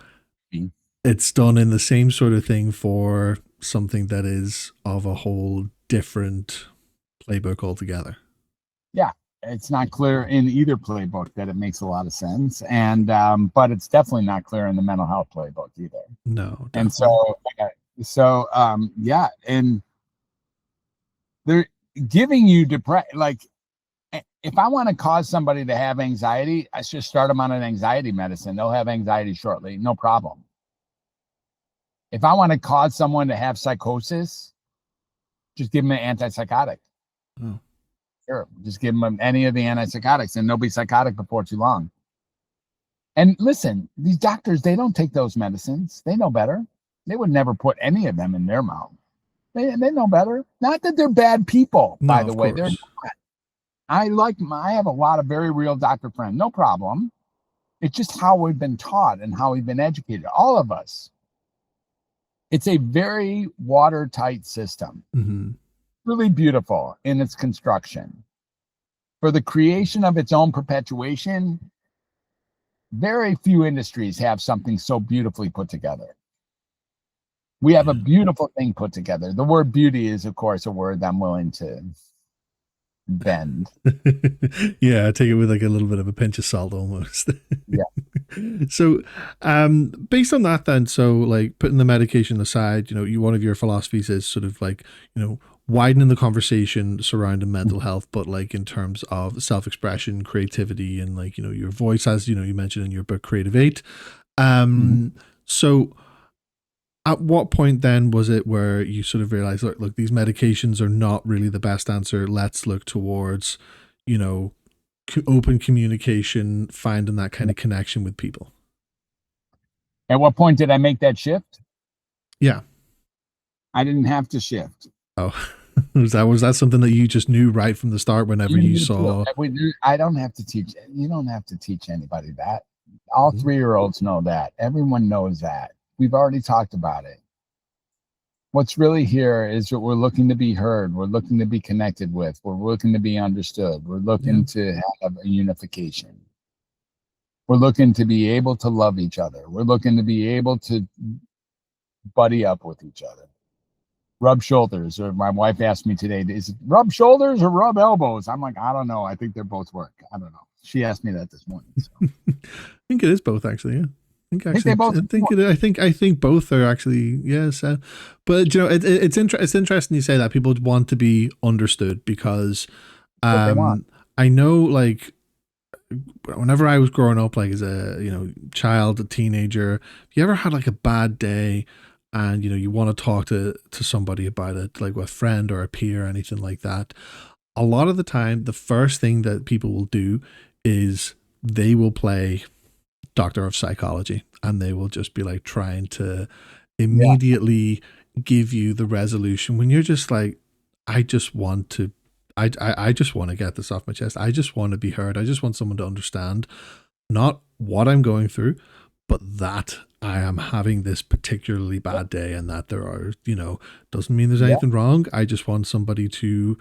Speaker 1: it's done in the same sort of thing for something that is of a whole different playbook altogether.
Speaker 2: Yeah, it's not clear in either playbook that it makes a lot of sense, and but it's definitely not clear in the mental health playbook either.
Speaker 1: No, definitely.
Speaker 2: And yeah, and they're giving you like, if I want to cause somebody to have anxiety, I should start them on an anxiety medicine. They'll have anxiety shortly, no problem. If I want to cause someone to have psychosis, just give them an antipsychotic.
Speaker 1: Oh.
Speaker 2: Sure, just give them any of the antipsychotics and they'll be psychotic before too long. And listen, these doctors, they don't take those medicines. They know better. They would never put any of them in their mouth. They know better. Not that they're bad people, by the way. They're not. I have a lot of very real doctor friends. No problem. It's just how we've been taught and how we've been educated. All of us. It's a very watertight system.
Speaker 1: Mm-hmm.
Speaker 2: Really beautiful in its construction. For the creation of its own perpetuation, very few industries have something so beautifully put together. We have a beautiful thing put together. The word beauty is, of course, a word I'm willing to bend.
Speaker 1: Yeah, I take it with like a little bit of a pinch of salt almost.
Speaker 2: Yeah.
Speaker 1: So based on that then, so like putting the medication aside, one of your philosophies is sort of like, widening the conversation surrounding mental health, but like in terms of self-expression, creativity, and like, your voice, as you mentioned in your book Creative 8. So at what point then was it where you sort of realized, look, these medications are not really the best answer. Let's look towards, open communication, finding that kind of connection with people.
Speaker 2: At what point did I make that shift?
Speaker 1: Yeah.
Speaker 2: I didn't have to shift.
Speaker 1: Oh, was that something that you just knew right from the start whenever you saw?
Speaker 2: I don't have to teach. You don't have to teach anybody that. All 3-year-olds know that. Everyone knows that. We've already talked about it. What's really here is that we're looking to be heard. We're looking to be connected with. We're looking to be understood. We're looking to have a unification. We're looking to be able to love each other. We're looking to be able to buddy up with each other. Rub shoulders. Or my wife asked me today, is it rub shoulders or rub elbows? I'm like, I don't know. I think they're both work. I don't know. She asked me that this morning. So.
Speaker 1: I think it is both, actually. Yeah. I think both are actually, yes. But it's interesting you say that. People want to be understood, because I know, like, whenever I was growing up, like as a child, a teenager, if you ever had like a bad day, and you want to talk to somebody about it, like a friend or a peer or anything like that, a lot of the time the first thing that people will do is they will play Doctor of Psychology, and they will just be like trying to
Speaker 2: Yeah.
Speaker 1: immediately give you the resolution when you're just like, I just want to I just want to get this off my chest. I just want to be heard. I just want someone to understand not what I'm going through, but that I am having this particularly bad day, and that there are, doesn't mean there's
Speaker 2: Yeah.
Speaker 1: anything wrong. I just want somebody to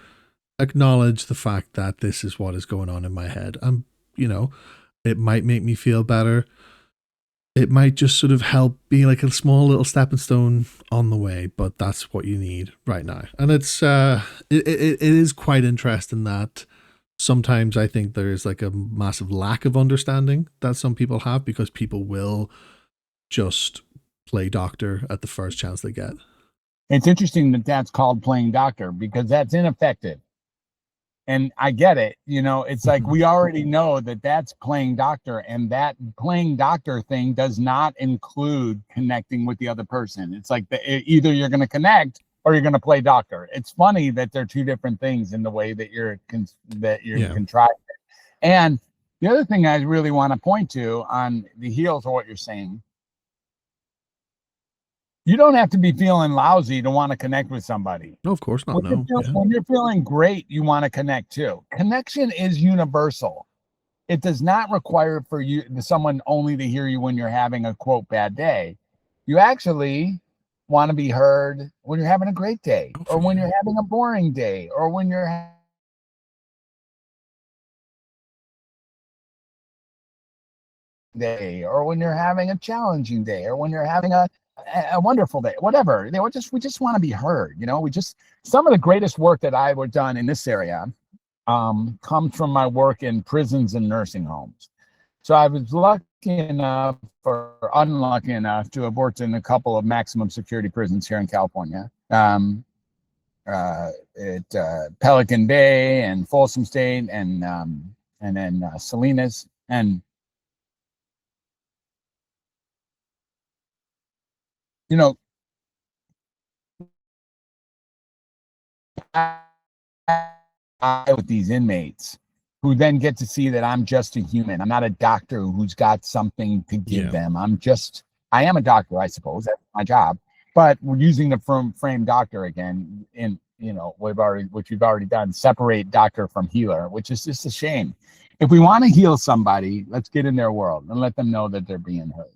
Speaker 1: acknowledge the fact that this is what is going on in my head. And, it might make me feel better. It might just sort of help be like a small little stepping stone on the way, but that's what you need right now. And it is quite interesting that sometimes I think there is like a massive lack of understanding that some people have, because people will just play doctor at the first chance they get.
Speaker 2: It's interesting that that's called playing doctor, because that's ineffective. And I get it. It's like we already know that that's playing doctor, and that playing doctor thing does not include connecting with the other person. It's like either you're going to connect or you're going to play doctor. It's funny that they're two different things in the way that you're contrived. And the other thing I really want to point to on the heels of what you're saying, you don't have to be feeling lousy to want to connect with somebody.
Speaker 1: No, of course not. No.
Speaker 2: When you're feeling great, you want to connect too. Connection is universal. It does not require for someone only to hear you when you're having a quote bad day. You actually want to be heard when you're having a great day, or when you're having a boring day, or when you're day, or when you're having a challenging day, or when you're having a wonderful day, whatever. We just want to be heard. Some of the greatest work that I've done in this area comes from my work in prisons and nursing homes. So I was lucky enough or unlucky enough to have worked in a couple of maximum security prisons here in California, at Pelican Bay and Folsom State, and then Salinas. And with these inmates who then get to see that I'm just a human. I'm not a doctor who's got something to give them. I am a doctor, I suppose. That's my job. But we're using the frame doctor again which we've already done, separate doctor from healer, which is just a shame. If we want to heal somebody, let's get in their world and let them know that they're being heard.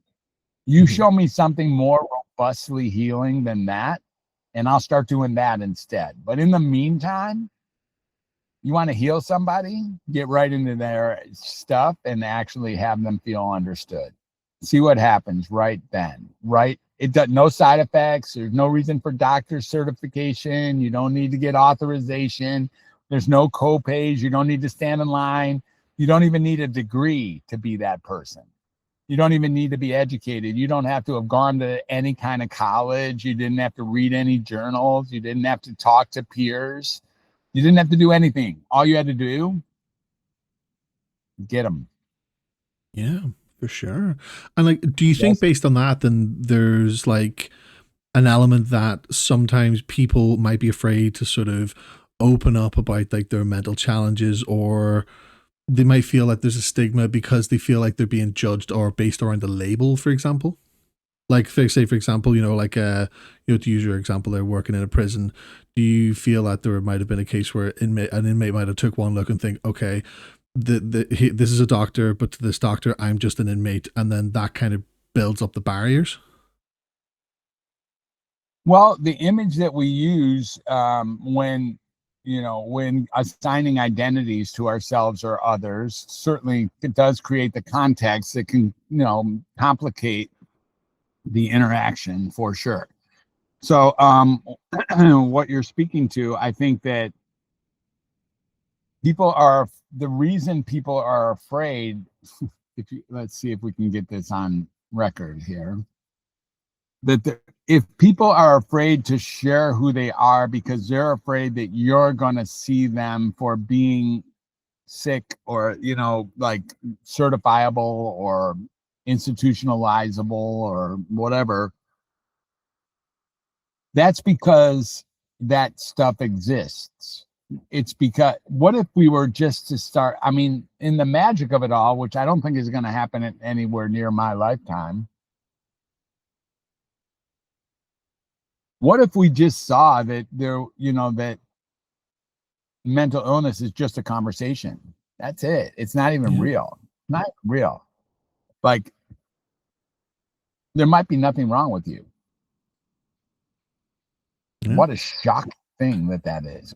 Speaker 2: You show me something more robustly healing than that, and I'll start doing that instead. But in the meantime, you want to heal somebody, get right into their stuff and actually have them feel understood. See what happens right then, right? It does no side effects. There's no reason for doctor certification. You don't need to get authorization. There's no co-pays. You don't need to stand in line. You don't even need a degree to be that person. You don't even need to be educated. You don't have to have gone to any kind of college. You didn't have to read any journals. You didn't have to talk to peers. You didn't have to do anything. All you had to do, get them.
Speaker 1: Yeah, for sure. And like, do you think based on that, then there's like an element that sometimes people might be afraid to sort of open up about like their mental challenges, or they might feel like there's a stigma because they feel like they're being judged or based around the label, for example? Like, say, for example, to use your example, they're working in a prison. Do you feel that there might have been a case where an inmate might have took one look and think, okay, this is a doctor, but to this doctor, I'm just an inmate, and then that kind of builds up the barriers?
Speaker 2: Well, the image that we use when assigning identities to ourselves or others, certainly it does create the context that can, complicate the interaction for sure. So what you're speaking to, I think that the reason people are afraid, let's see if we can get this on record here, that if people are afraid to share who they are because they're afraid that you're going to see them for being sick or, like certifiable or institutionalizable or whatever, That's because that stuff exists. It's because, what if we were just to start, I mean, in the magic of it all, which I don't think is going to happen anywhere near my lifetime, what if we just saw that that mental illness is just a conversation? That's it. It's not even real. Not real. Like, there might be nothing wrong with you.
Speaker 1: Yeah.
Speaker 2: What a shocking thing that is.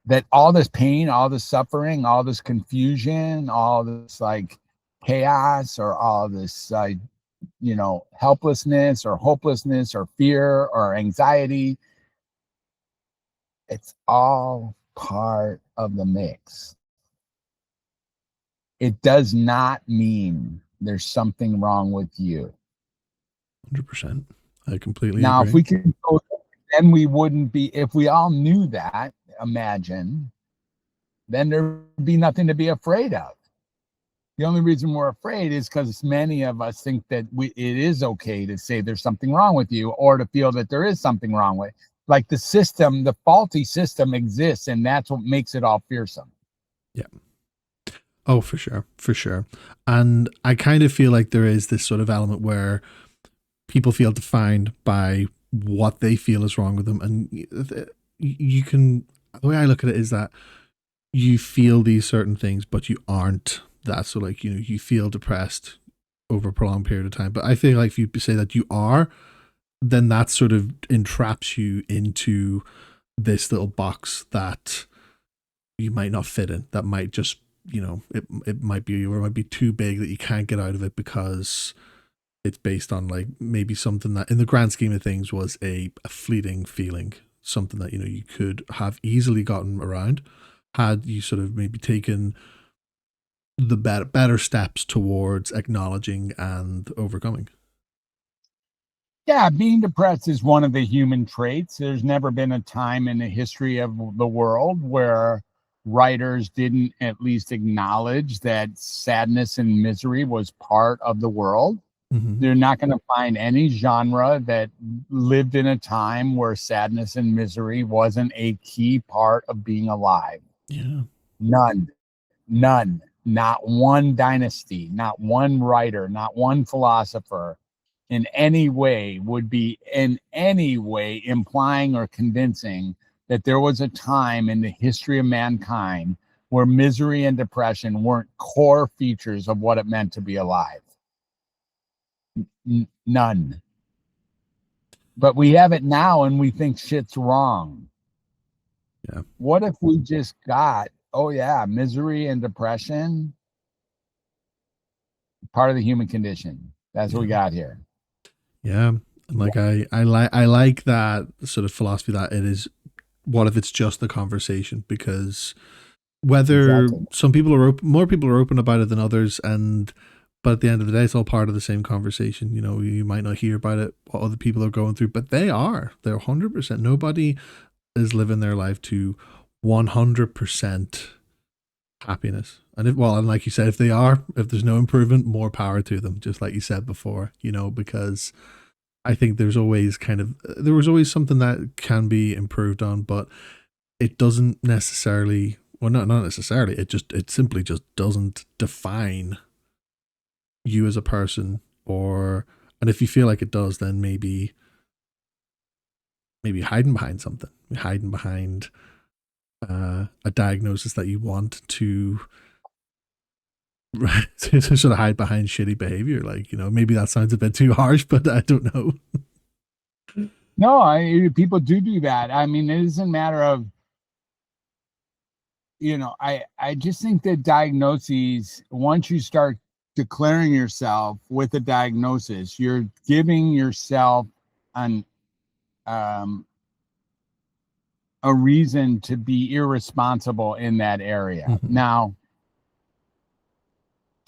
Speaker 2: That all this pain, all this suffering, all this confusion, all this like chaos, or all this helplessness or hopelessness or fear or anxiety, it's all part of the mix. It does not mean there's something wrong with you.
Speaker 1: 100%. I completely
Speaker 2: Now,
Speaker 1: agree.
Speaker 2: if we can go, then we wouldn't be, if we all knew that, imagine, then there'd be nothing to be afraid of. The only reason we're afraid is because many of us think that it is okay to say there's something wrong with you, or to feel that there is something wrong with, like, the system, the faulty system exists, and that's what makes it all fearsome.
Speaker 1: Yeah. Oh, for sure. For sure. And I kind of feel like there is this sort of element where people feel defined by what they feel is wrong with them. And you can, the way I look at it is that you feel these certain things, but you aren't that. So like, you feel depressed over a prolonged period of time. But I feel like if you say that you are, then that sort of entraps you into this little box that you might not fit in. That might just, it might be, or it might be too big that you can't get out of it because it's based on like maybe something that in the grand scheme of things was a fleeting feeling, something that, you could have easily gotten around had you sort of maybe taken the better steps towards acknowledging and overcoming.
Speaker 2: Yeah, being depressed is one of the human traits. There's never been a time in the history of the world where writers didn't at least acknowledge that sadness and misery was part of the world.
Speaker 1: Mm-hmm.
Speaker 2: They're not going to find any genre that lived in a time where sadness and misery wasn't a key part of being alive.
Speaker 1: Yeah.
Speaker 2: None. Not one dynasty, not one writer, not one philosopher in any way would be in any way implying or convincing that there was a time in the history of mankind where misery and depression weren't core features of what it meant to be alive. None. But we have it now, and we think shit's wrong.
Speaker 1: Yeah.
Speaker 2: What if we just got, oh yeah, misery and depression, part of the human condition. That's what we got here.
Speaker 1: Yeah. And like I like that sort of philosophy that it is, what if it's just a conversation? Because whether some people are more people are open about it than others, but at the end of the day, it's all part of the same conversation. You might not hear about it, what other people are going through, but they're 100%. Nobody is living their life to 100% happiness. And like you said, if there's no improvement, more power to them. Just like you said before, because I think there was always something that can be improved on, but it doesn't necessarily, well, not necessarily. It simply just doesn't define you as a person, and if you feel like it does, then maybe hiding behind something, hiding behind a diagnosis that you want to sort of hide behind shitty behavior. Like, maybe that sounds a bit too harsh, but I don't know.
Speaker 2: No, people do that. I mean, it isn't a matter of, I just think that diagnoses, once you start declaring yourself with a diagnosis, you're giving yourself a reason to be irresponsible in that area.
Speaker 1: Mm-hmm.
Speaker 2: Now,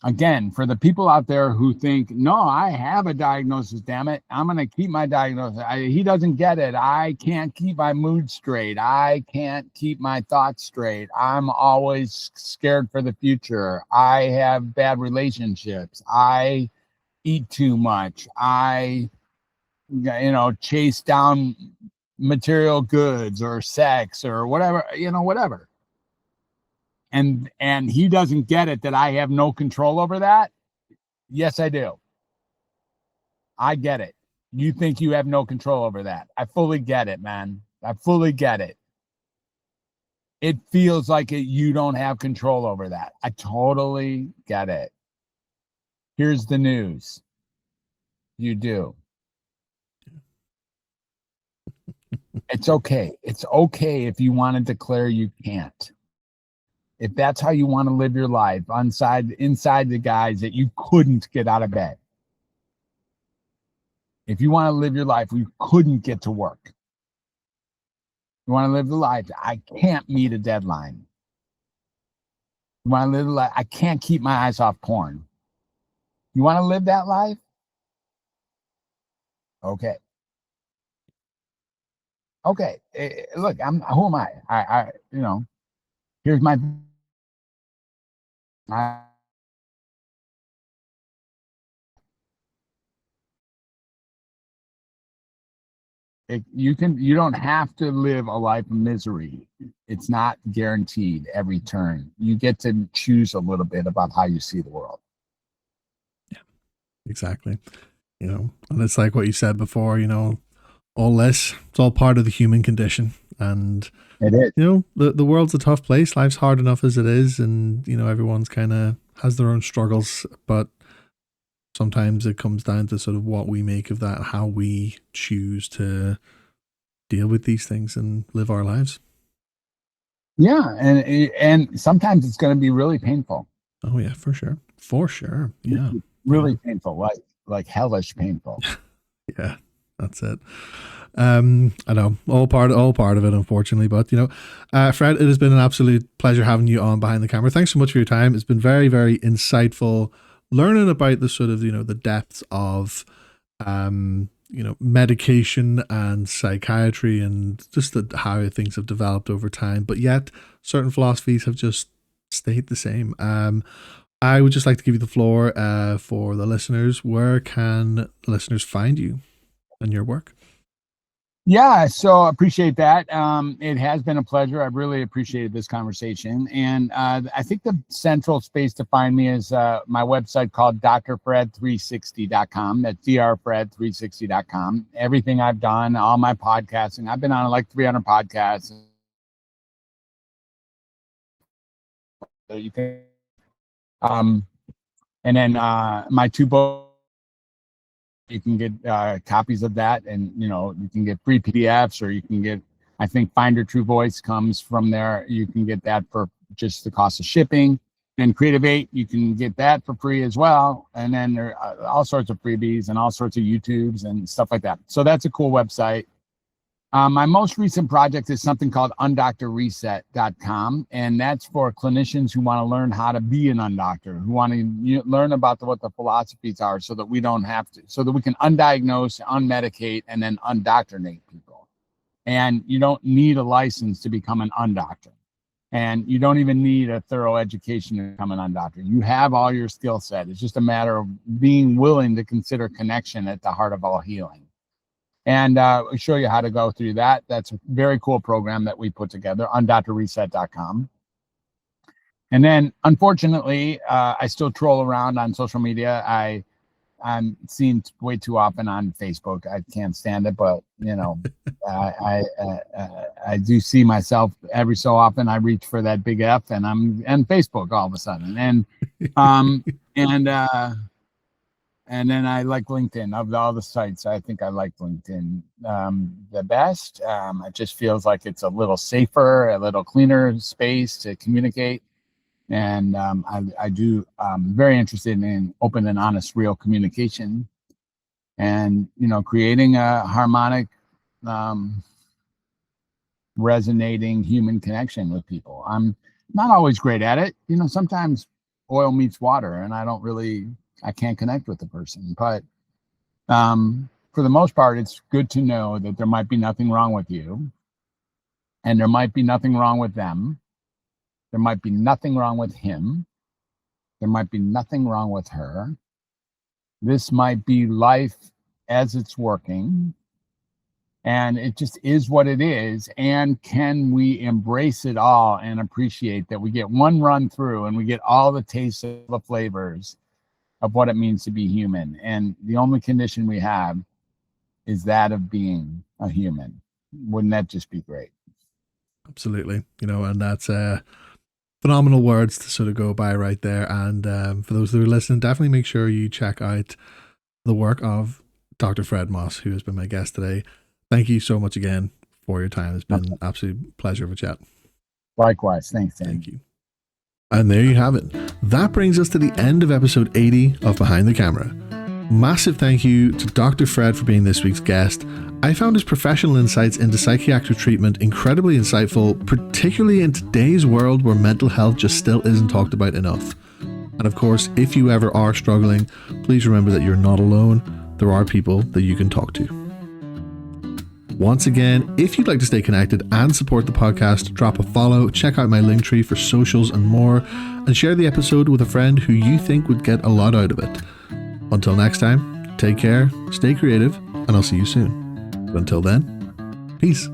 Speaker 2: again, for the people out there who think, no, I have a diagnosis, damn it, I'm going to keep my diagnosis. He doesn't get it. I can't keep my mood straight. I can't keep my thoughts straight. I'm always scared for the future. I have bad relationships. I eat too much. I chase down material goods or sex or whatever, whatever. And he doesn't get it that I have no control over that. Yes, I do. I get it. You think you have no control over that. I fully get it, man. I fully get it. It feels like you don't have control over that. I totally get it. Here's the news. You do. It's okay. It's okay if you want to declare you can't. If that's how you want to live your life, inside the guise that you couldn't get out of bed. If you want to live your life where you couldn't get to work. You want to live the life, I can't meet a deadline. You want to live the life, I can't keep my eyes off porn. You want to live that life? Okay. Okay. Look, who am I? Here's my you don't have to live a life of misery. It's not guaranteed every turn. You get to choose a little bit about how you see the world.
Speaker 1: Yeah, exactly. And it's like what you said before, all this, it's all part of the human condition. And
Speaker 2: it is.
Speaker 1: The world's a tough place. Life's hard enough as it is. And, everyone's kind of has their own struggles, but sometimes it comes down to sort of what we make of that, how we choose to deal with these things and live our lives.
Speaker 2: Yeah. And sometimes it's going to be really painful.
Speaker 1: Oh yeah, for sure. For sure. Yeah.
Speaker 2: Really painful, like hellish painful.
Speaker 1: Yeah, that's it. I know all part of it, unfortunately, but Fred, it has been an absolute pleasure having you on Behind the Camera. Thanks so much for your time. It's been very, very insightful learning about the sort of, the depths of, medication and psychiatry and just how things have developed over time, but yet certain philosophies have just stayed the same. I would just like to give you the floor for the listeners. Where can the listeners find you and your work?
Speaker 2: Yeah, so appreciate that. It has been a pleasure. I really appreciated this conversation. And I think the central space to find me is my website called drfred360.com. That's drfred360.com. Everything I've done, all my podcasting, I've been on like 300 podcasts. So you can, and then my 2 books, you can get copies of that, and you can get free PDFs, or you can get, I think Find Your True Voice comes from there. You can get that for just the cost of shipping. And Creative 8, you can get that for free as well. And then there are all sorts of freebies and all sorts of YouTubes and stuff like that. So that's a cool website. My most recent project is something called undoctorreset.com, and that's for clinicians who want to learn how to be an undoctor, who want to learn about what the philosophies are, so that we don't have to, so that we can undiagnose, unmedicate, and then undoctrinate people. And you don't need a license to become an undoctor, and you don't even need a thorough education to become an undoctor. You have all your skill set. It's just a matter of being willing to consider connection at the heart of all healing. And we'll show you how to go through that. That's a very cool program that we put together on undoctorreset.com. And then, unfortunately, I still troll around on social media. I'm seen way too often on Facebook. I can't stand it, but I do see myself every so often. I reach for that big F, and I'm on Facebook all of a sudden. And then I like LinkedIn. Of all the sites, I think I like LinkedIn the best. It just feels like it's a little safer, a little cleaner space to communicate. And I'm very interested in open and honest, real communication, and creating a harmonic, resonating human connection with people. I'm not always great at it. Sometimes oil meets water, and I can't connect with the person. But for the most part, it's good to know that there might be nothing wrong with you, and there might be nothing wrong with them. There might be nothing wrong with him. There might be nothing wrong with her. This might be life as it's working, and it just is what it is. And can we embrace it all and appreciate that we get one run through and we get all the tastes of the flavors of what it means to be human? And the only condition we have is that of being a human. Wouldn't that just be great?
Speaker 1: Absolutely. And that's phenomenal words to sort of go by right there. And for those that are listening, definitely make sure you check out the work of Dr. Fred Moss, who has been my guest today. Thank you so much again for your time. It's been an absolute pleasure of a chat.
Speaker 2: Likewise. Thanks, Dan.
Speaker 1: Thank you. And there you have it. That brings us to the end of episode 80 of Behind the Camera. Massive thank you to Dr. Fred for being this week's guest. I found his professional insights into psychiatric treatment incredibly insightful, particularly in today's world where mental health just still isn't talked about enough. And of course, if you ever are struggling, please remember that you're not alone. There are people that you can talk to. Once again, if you'd like to stay connected and support the podcast, drop a follow, check out my Linktree for socials and more, and share the episode with a friend who you think would get a lot out of it. Until next time, take care, stay creative, and I'll see you soon. But until then, peace.